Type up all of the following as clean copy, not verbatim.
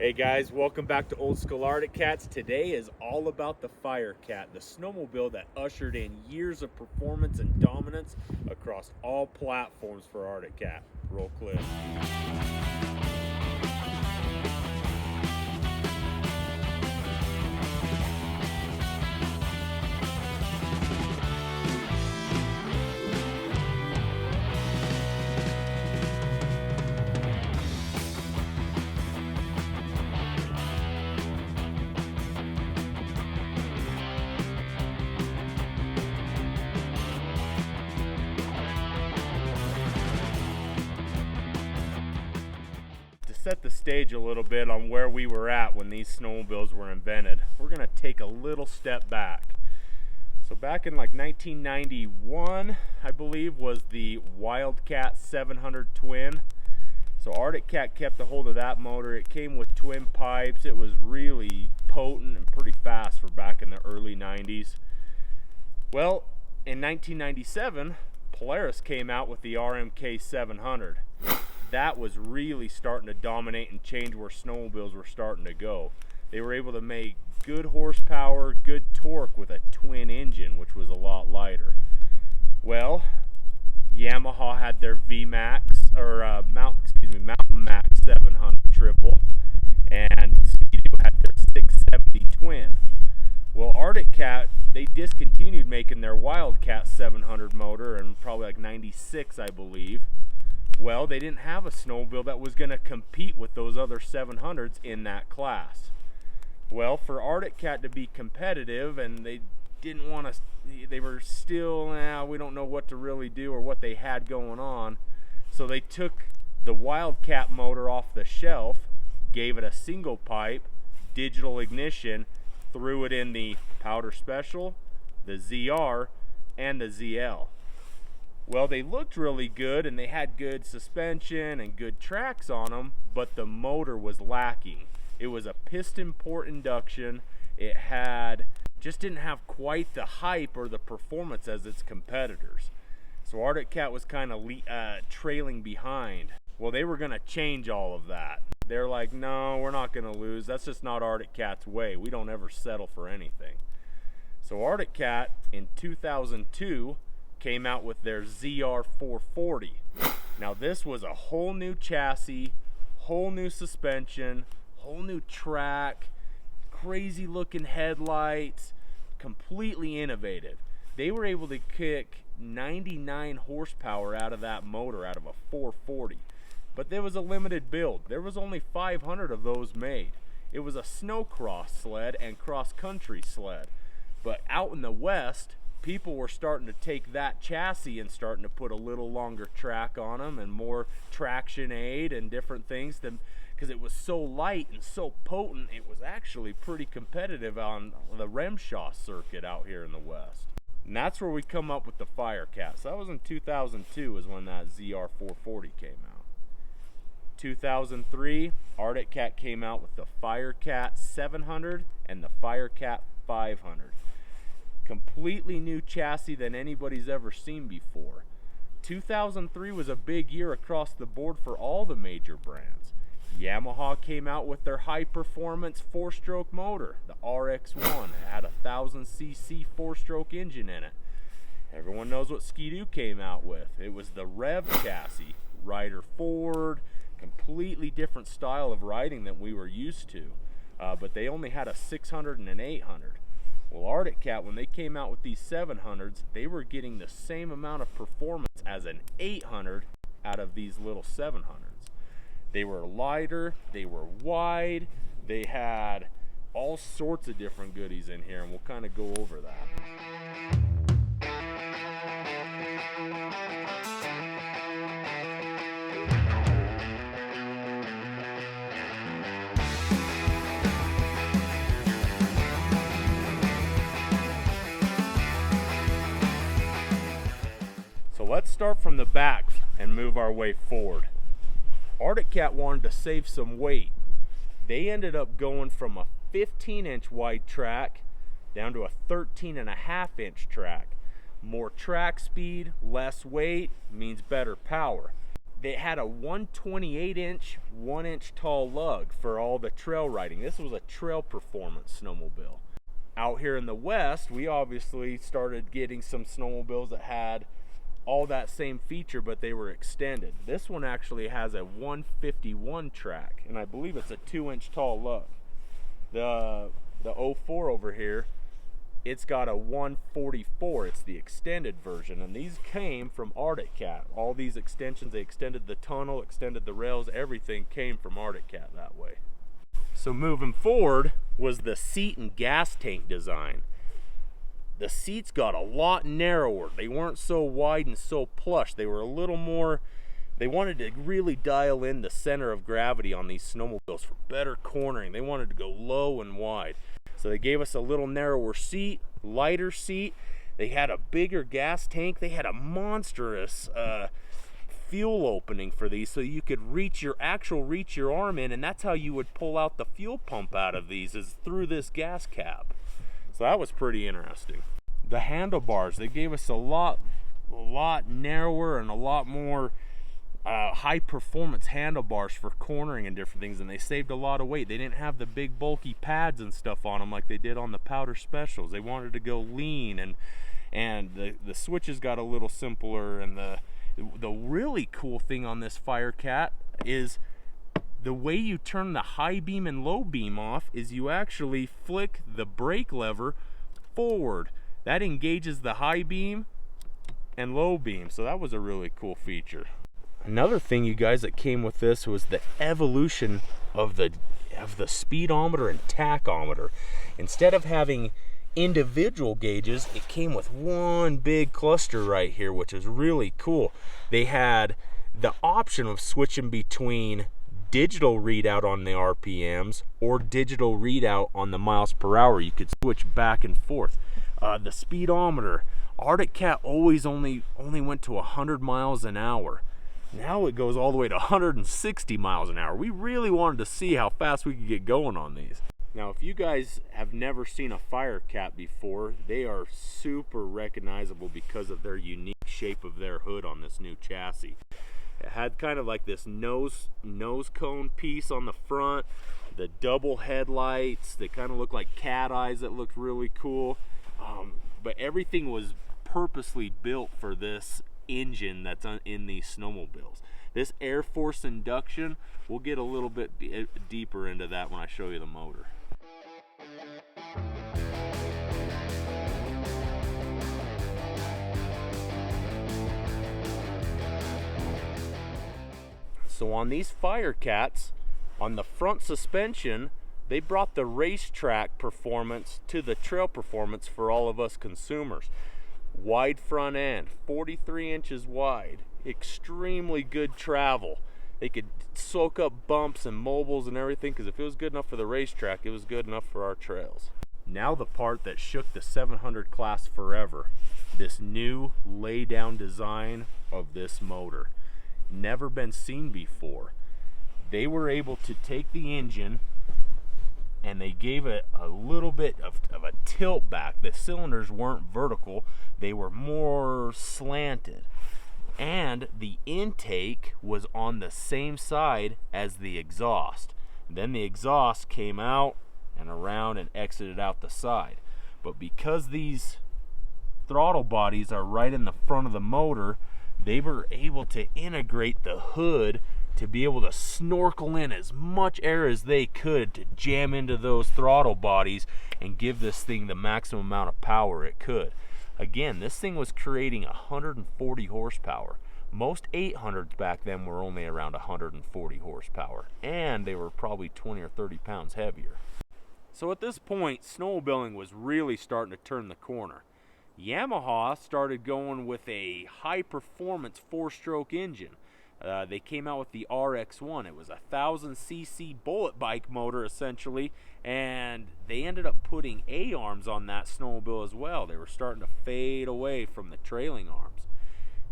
Hey guys, welcome back to Old School Arctic Cats. Today is all about the FIRECAT, the snowmobile that ushered in years of performance and dominance across all platforms for Arctic Cat. Roll clip. Set the stage a little bit on where we were at when these snowmobiles were invented. We're going to take a little step back. So back in like 1991, I believe, was the Wildcat 700 twin. So Arctic Cat kept a hold of that motor. It came with twin pipes. It was really potent and pretty fast for back in the early 90s. Well, in 1997, Polaris came out with the RMK 700. That was really starting to dominate and change where snowmobiles were starting to go. They were able to make good horsepower, good torque with a twin engine, which was a lot lighter. Well, Yamaha had their VMAX, or Mountain Max 700 triple, and Ski-Doo had their 670 twin. Well, Arctic Cat, they discontinued making their Wildcat 700 motor in probably like 96, I believe. Well, they didn't have a snowmobile that was going to compete with those other 700s in that class. Well, for Arctic Cat to be competitive, and they didn't want to, they were still, we don't know what to really do or what they had going on. So they took the Wildcat motor off the shelf, gave it a single pipe, digital ignition, threw it in the Powder Special, the ZR, and the ZL. Well, they looked really good and they had good suspension and good tracks on them, but the motor was lacking. It was a piston port induction. It just didn't have quite the hype or the performance as its competitors. So Arctic Cat was kind of trailing behind. Well, they were going to change all of that. They're like, no, we're not going to lose. That's just not Arctic Cat's way. We don't ever settle for anything. So Arctic Cat in 2002 came out with their ZR 440. Now this was a whole new chassis, whole new suspension, whole new track, crazy looking headlights, completely innovative. They were able to kick 99 horsepower out of that motor, out of a 440. But there was a limited build. There was only 500 of those made. It was a snowcross sled and cross-country sled. But out in the West, people were starting to take that chassis and starting to put a little longer track on them and more traction aid and different things, because it was so light and so potent. It was actually pretty competitive on the Remshaw circuit out here in the West. And that's where we come up with the FIRECAT. So that was in 2002 is when that ZR 440 came out. 2003, Arctic Cat came out with the FIRECAT 700 and the FIRECAT 500. Completely new chassis than anybody's ever seen before. 2003 was a big year across the board for all the major brands. Yamaha came out with their high performance 4-stroke motor, the RX-1. It had a 1000cc 4-stroke engine in it. Everyone knows what Ski-Doo came out with. It was the Rev chassis, rider forward, completely different style of riding than we were used to. But they only had a 600 and an 800. Well, Arctic Cat, when they came out with these 700s, they were getting the same amount of performance as an 800 out of these little 700s. They were lighter, they were wide, they had all sorts of different goodies in here, and we'll kind of go over that. Let's start from the back and move our way forward. Arctic Cat wanted to save some weight. They ended up going from a 15-inch wide track down to a 13.5-inch track. More track speed, less weight means better power. they had a 128-inch, 1-inch tall lug for all the trail riding. This was a trail performance snowmobile. Out here in the West, we obviously started getting some snowmobiles that had all that same feature, but they were extended. This one actually has a 151 track, and I believe it's a 2-inch tall lug. The 04 over here, it's got a 144. It's the extended version, and these came from FIRECAT. All these extensions, they extended the tunnel, extended the rails, everything came from FIRECAT that way. So moving forward was the seat and gas tank design. The seats got a lot narrower. They weren't so wide and so plush. They were a little more, they wanted to really dial in the center of gravity on these snowmobiles for better cornering. They wanted to go low and wide. So they gave us a little narrower seat, lighter seat. They had a bigger gas tank. They had a monstrous fuel opening for these, so you could reach your arm in, and that's how you would pull out the fuel pump out of these, is through this gas cap. So that was pretty interesting. The handlebars, they gave us a lot narrower and a lot more high performance handlebars for cornering and different things, and they saved a lot of weight. They didn't have the big bulky pads and stuff on them like they did on the powder specials. They wanted to go lean, and the switches got a little simpler. And the really cool thing on this FIRECAT is the way you turn the high beam and low beam off is you actually flick the brake lever forward. That engages the high beam and low beam, so that was a really cool feature. Another thing, you guys, that came with this was the evolution of the speedometer and tachometer. Instead of having individual gauges, it came with one big cluster right here, which is really cool. They had the option of switching between digital readout on the RPMs or digital readout on the miles per hour. You could switch back and forth. The speedometer, FIRECAT always only went to 100 miles an hour. Now it goes all the way to 160 miles an hour. We really wanted to see how fast we could get going on these. Now, if you guys have never seen a FIRECAT before, they are super recognizable because of their unique shape of their hood on this new chassis. It had kind of like this nose cone piece on the front, the double headlights. They kind of look like cat eyes that looked really cool. But everything was purposely built for this engine that's in these snowmobiles. This Air Force induction, we'll get a little bit deeper into that when I show you the motor. So on these FIRECATs, on the front suspension, they brought the racetrack performance to the trail performance for all of us consumers. Wide front end, 43 inches wide, extremely good travel. They could soak up bumps and mobiles and everything, because if it was good enough for the racetrack, it was good enough for our trails. Now the part that shook the 700 class forever, this new lay-down design of this motor. Never been seen before. They were able to take the engine and they gave it a little bit of a tilt back. The cylinders weren't vertical, they were more slanted. And the intake was on the same side as the exhaust. Then the exhaust came out and around and exited out the side. But because these throttle bodies are right in the front of the motor, they were able to integrate the hood to be able to snorkel in as much air as they could to jam into those throttle bodies and give this thing the maximum amount of power it could. Again, this thing was creating 140 horsepower. Most 800s back then were only around 140 horsepower, and they were probably 20 or 30 pounds heavier. So at this point, snowmobiling was really starting to turn the corner. Yamaha started going with a high-performance four-stroke engine. They came out with the RX-1. It was a 1,000cc bullet bike motor, essentially, and they ended up putting A-arms on that snowmobile as well. They were starting to fade away from the trailing arms.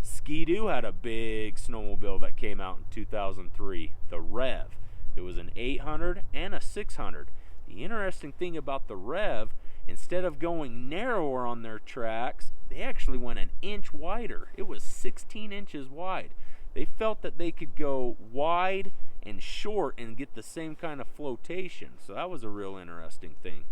Ski-Doo had a big snowmobile that came out in 2003, the Rev. It was an 800 and a 600. The interesting thing about the Rev, instead of going narrower on their tracks, they actually went an inch wider. It was 16 inches wide. they felt that they could go wide and short and get the same kind of flotation. So that was a real interesting thing.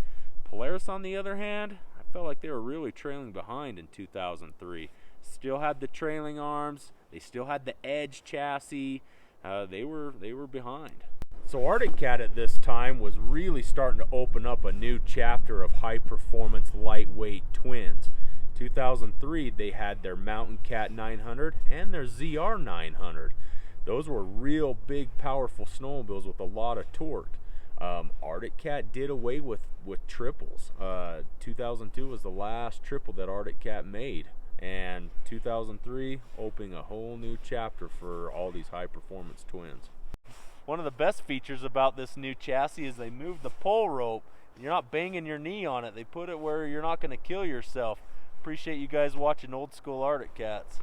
Polaris, on the other hand, I felt like they were really trailing behind in 2003. Still had the trailing arms, they still had the Edge chassis. They were behind. So FIRECAT at this time was really starting to open up a new chapter of high performance lightweight twins. 2003 they had their Mountain Cat 900 and their ZR 900. Those were real big powerful snowmobiles with a lot of torque. FIRECAT did away with triples. 2002 was the last triple that FIRECAT made, and 2003 opening a whole new chapter for all these high performance twins. One of the best features about this new chassis is they moved the pull rope. You're not banging your knee on it. They put it where you're not going to kill yourself. Appreciate you guys watching old school FIRECATs.